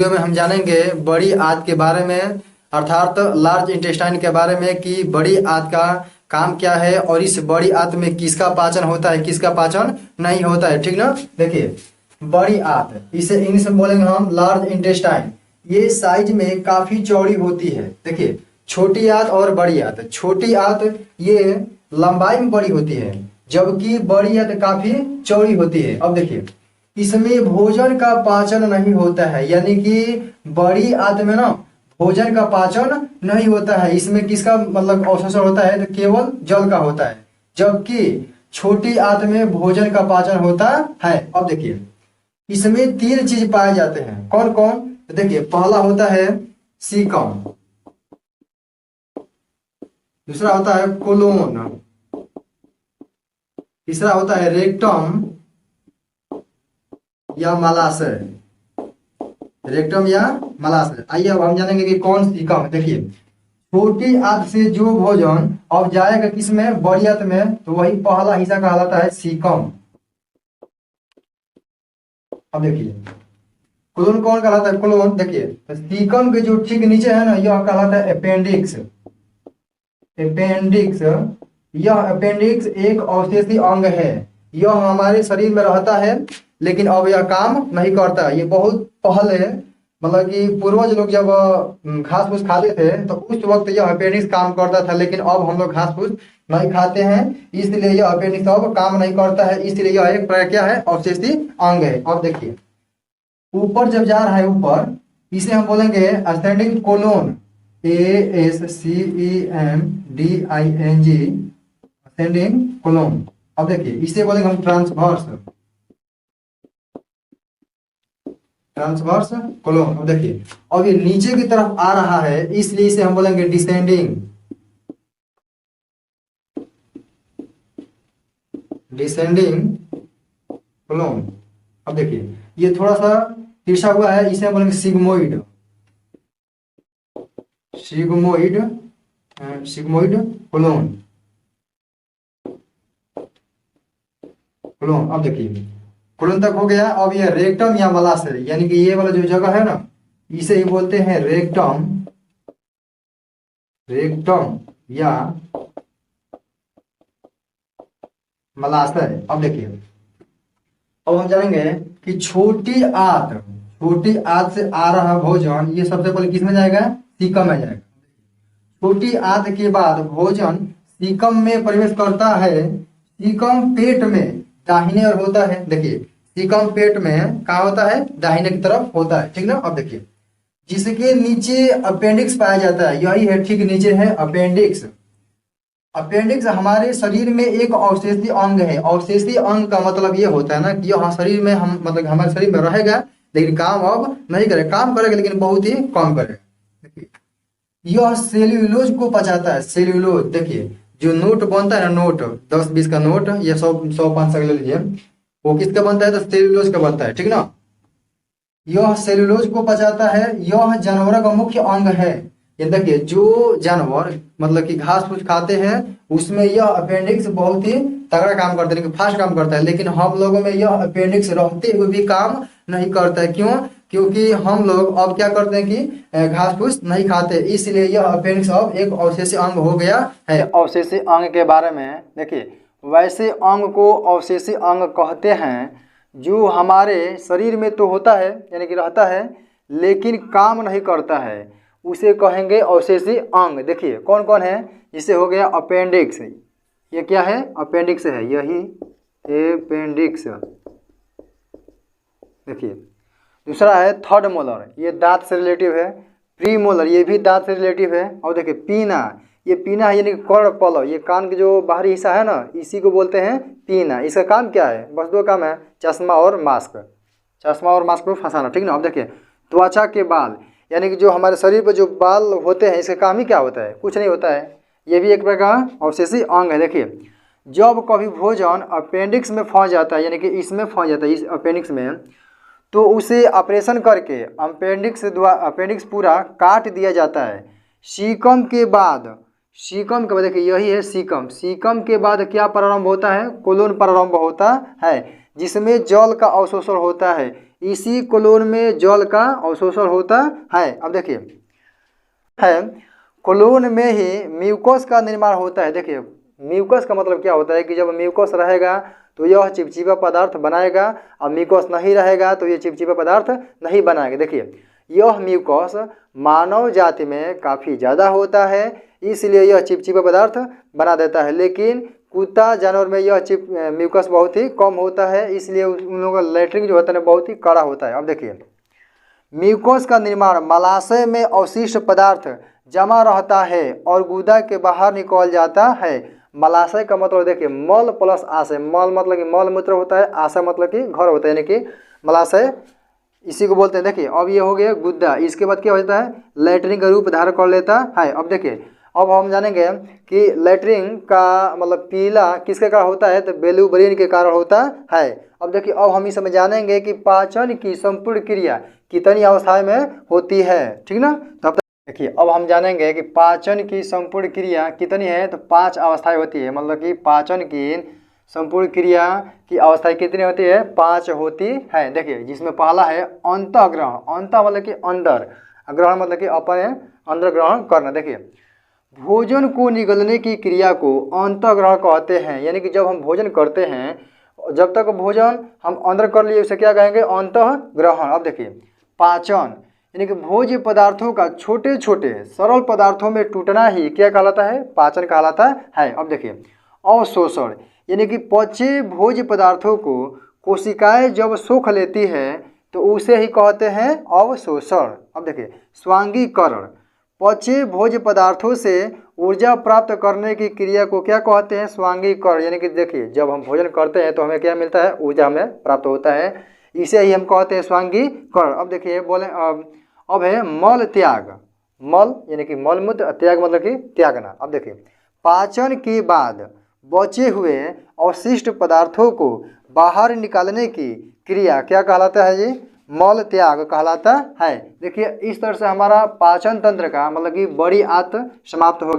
Video में हम जानेंगे बड़ी आंत के बारे में, अर्थात लार्ज इंटेस्टाइन के बारे में कि बड़ी आंत का काम क्या है और इस बड़ी आंत में किसका पाचन होता है, किसका पाचन नहीं होता है। ठीक ना। देखिए, बड़ी आंत, इसे इंग्लिश में बोलेंगे हम लार्ज इंटेस्टाइन। ये साइज में काफी चौड़ी होती है। देखिए, छोटी आंत और बड़ी आंत। छोटी आंत ये लंबाई में बड़ी होती है, जबकि बड़ी आंत काफी चौड़ी होती है। अब देखिए, इसमें भोजन का पाचन नहीं होता है, यानी कि बड़ी आंत में ना भोजन का पाचन नहीं होता है। इसमें किसका मतलब अवशोषण होता है, तो केवल जल का होता है, जबकि छोटी आंत में भोजन का पाचन होता है। अब देखिए, इसमें तीन चीज पाए जाते हैं। कौन कौन? तो देखिए, पहला होता है सीकम, दूसरा होता है कोलोन, तीसरा होता है रेक्टम या मलाशय। रेक्टम या मलाशय। आइए अब हम जानेंगे कि कौन सीकम है। देखिए, छोटी आंत से जो भोजन अब जाएगा किसमें, बड़ी आंत में, तो वही पहला हिस्सा कहलाता है सीकम। अब देखिए, कोलोन कौन कहलाता है? कोलोन। देखिए, तो सीकम के जो ठीक नीचे है ना, यह कहलाता है अपेंडिक्स। अपेंडिक्स, यह अपेंडिक्स एक अवशेषी अंग है। यह हमारे शरीर में रहता है, लेकिन अब यह काम नहीं करता। ये बहुत पहले मतलब कि पूर्वज लोग जब घास फूस खाते थे तो उस वक्त यह अपेंडिक्स काम करता था, लेकिन अब हम लोग घास फूस नहीं खाते हैं, इसलिए यह अपेंडिक्स अब काम नहीं करता है। इसलिए यह एक प्रकार क्या है, अवशेषी अंग है। अब देखिए, ऊपर जब जा रहा है ऊपर, इसे हम बोलेंगे ascending colon, ASCENDING, ascending colon. अब देखिए, इसे बोलेंगे हम ट्रांसवर्स, ट्रांसवर्स कोलोन। अब देखिए, अब ये नीचे की तरफ आ रहा है, इसलिए इसे हम बोलेंगे डिसेंडिंग, डिसेंडिंग कोलोन। अब देखिए, ये थोड़ा सा तिरछा हुआ है, इसे हम बोलेंगे sigmoid, sigmoid, sigmoid colon, colon. अब देखिए, कोलोन तक हो गया। अब ये रेक्टम या मलाशय, यानी कि ये वाला जो जगह है ना, इसे ही बोलते हैं रेक्टम, रेक्टम या मलाशय। अब देखिए, अब हम जानेंगे कि छोटी आंत, छोटी आंत से आ रहा भोजन ये सबसे पहले किस में जाएगा, सीकम में जाएगा। छोटी आंत के बाद भोजन सीकम में प्रवेश करता है। सीकम पेट में दाहिने ओर होता है। देखिए, सीकम पेट में कहाँ होता है, दाहिने की तरफ होता है। ठीक ना। अब देखिए, जिसके नीचे अपेंडिक्स पाया जाता है, यही है, ठीक नीचे है अपेंडिक्स। अपेंडिक्स हमारे शरीर में एक अवशेषी अंग है। अवशेषी अंग का मतलब ये होता है ना कि यह शरीर में हम मतलब हमारे शरीर में रहेगा, लेकिन काम अब नहीं करेगा, काम करेगा लेकिन बहुत ही कम करेगा। देखिए, यह सेल्यूलोज को पचाता है। सेल्यूलोज, देखिए, जो नोट बनता है ना, नोट 10-20 का नोट या 100-100-500 का ले लीजिए, वो किसका बनता है, तो सेल्यूलोज का बनता है। ठीक ना। यह सेल्यूलोज को पचाता है। यह जानवरों का मुख्य अंग है। ये देखिए, जो जानवर मतलब कि घास फूस खाते हैं उसमें यह अपेंडिक्स बहुत ही तगड़ा काम करता है, फास्ट काम करता है, लेकिन हम लोगों में यह अपेंडिक्स रहते हुए भी काम नहीं करता है। क्यों? क्योंकि हम लोग अब क्या करते हैं कि घास फूस नहीं खाते, इसलिए यह अपेंडिक्स अब एक अवशेषी अंग हो गया है। अवशेषी अंग के बारे में देखिए, वैसे अंग को अवशेषी अंग कहते हैं जो हमारे शरीर में तो होता है, यानी कि रहता है, लेकिन काम नहीं करता है, उसे कहेंगे अवशेषी अंग। देखिए, कौन कौन है, जिसे हो गया अपेंडिक्स, ये क्या है, अपेंडिक्स है, यही अपेंडिक्स। देखिए, दूसरा है थर्ड मोलर, ये दांत से रिलेटिव है। प्री मोलर, ये भी दांत से रिलेटिव है। और देखिए पीना, ये पीना है यानी कर्ण पलव, ये कान के जो बाहरी हिस्सा है ना, इसी को बोलते हैं पीना। इसका काम क्या है, बस दो काम है, चश्मा और मास्क, चश्मा और मास्क को फंसाना। ठीक ना। अब देखिए, त्वचा के बाल, यानी कि जो हमारे शरीर पर जो बाल होते हैं, इसका काम ही क्या होता है, कुछ नहीं होता है, ये भी एक प्रकार का अवशेषी अंग है। देखिए, जब कभी भोजन अपेंडिक्स में फंस जाता है, यानी कि इसमें फंस जाता है, इस अपेंडिक्स में, तो उसे ऑपरेशन करके अपेंडिक्स पूरा काट दिया जाता है। सीकम के बाद, सीकम के बाद देखिए, यही है सीकम। सीकम के बाद क्या प्रारंभ होता है, कोलोन प्रारंभ होता है, जिसमें जल का अवशोषण होता है। इसी कोलोन में जल का अवशोषण होता है। अब देखिए है कोलोन में ही म्यूकस का निर्माण होता है। देखिए म्यूकस का मतलब क्या होता है कि जब म्यूकस रहेगा तो यह चिपचिपा पदार्थ बनाएगा और म्यूकस नहीं रहेगा तो ये चिपचिपा पदार्थ नहीं बनाएगा। देखिए यह म्यूकस मानव जाति में काफ़ी ज़्यादा होता है, इसलिए यह चिपचिपा पदार्थ बना देता है। लेकिन कुत्ता जानवर में यह म्यूकस बहुत ही कम होता है, इसलिए उन लोगों का लैट्रिन जो होता है बहुत ही कड़ा होता है। अब देखिए म्यूकस का निर्माण मलाशय में अवशिष्ट पदार्थ जमा रहता है और गुदा के बाहर निकल जाता है। मलाशय का मतलब देखिए मल प्लस आशय, मल मतलब कि मल मूत्र होता है, आशय मतलब कि घर होता है, यानी कि मलाशय इसी को बोलते हैं। देखिए अब ये हो गया गुद्दा, इसके बाद क्या होता है लैट्रिन का रूप धारण कर लेता है। अब देखिए अब हम जानेंगे कि लैट्रिन का मतलब पीला किसके कारण होता है, तो बिलिरुबिन के कारण होता है। अब देखिए अब हम इस समय जानेंगे कि पाचन की संपूर्ण क्रिया कितनी अवस्थाएं में होती है, ठीक ना। तो अब देखिए अब हम जानेंगे कि पाचन की संपूर्ण क्रिया कितनी है, तो 5 अवस्थाएं होती है। मतलब कि पाचन की संपूर्ण क्रिया की अवस्थाएं कितनी होती है, 5 होती है। देखिए जिसमें पहला है अंतःग्रहण, अंत मतलब कि अंदर, ग्रहण मतलब कि अपने अंदर ग्रहण करना। देखिए भोजन को निगलने की क्रिया को अंतःग्रहण कहते हैं, यानी कि जब हम भोजन करते हैं जब तक भोजन हम अंदर कर लिए उसे क्या कहेंगे, अंतःग्रहण। अब देखिए पाचन यानी कि भोज्य पदार्थों का छोटे छोटे सरल पदार्थों में टूटना ही क्या कहलाता है, पाचन कहलाता है। अब देखिए अवशोषण यानी कि पचे भोज्य पदार्थों को कोशिकाएं जब सोख लेती है तो उसे ही कहते हैं अवशोषण। अब देखिए स्वांगीकरण, पचे भोज्य पदार्थों से ऊर्जा प्राप्त करने की क्रिया को क्या कहते हैं, स्वांगीकरण। यानी कि देखिए जब हम भोजन करते हैं तो हमें क्या मिलता है, ऊर्जा हमें प्राप्त होता है, इसे ही हम कहते हैं स्वांगीकरण। अब देखिए बोले अब है मल त्याग, मल यानी कि मलमूत्र, त्याग मतलब कि त्यागना। अब देखिए पाचन के बाद बचे हुए अवशिष्ट पदार्थों को बाहर निकालने की क्रिया क्या कहलाता है जी, मल त्याग कहलाता है। देखिए इस तरह से हमारा पाचन तंत्र का मतलब कि बड़ी आंत समाप्त हो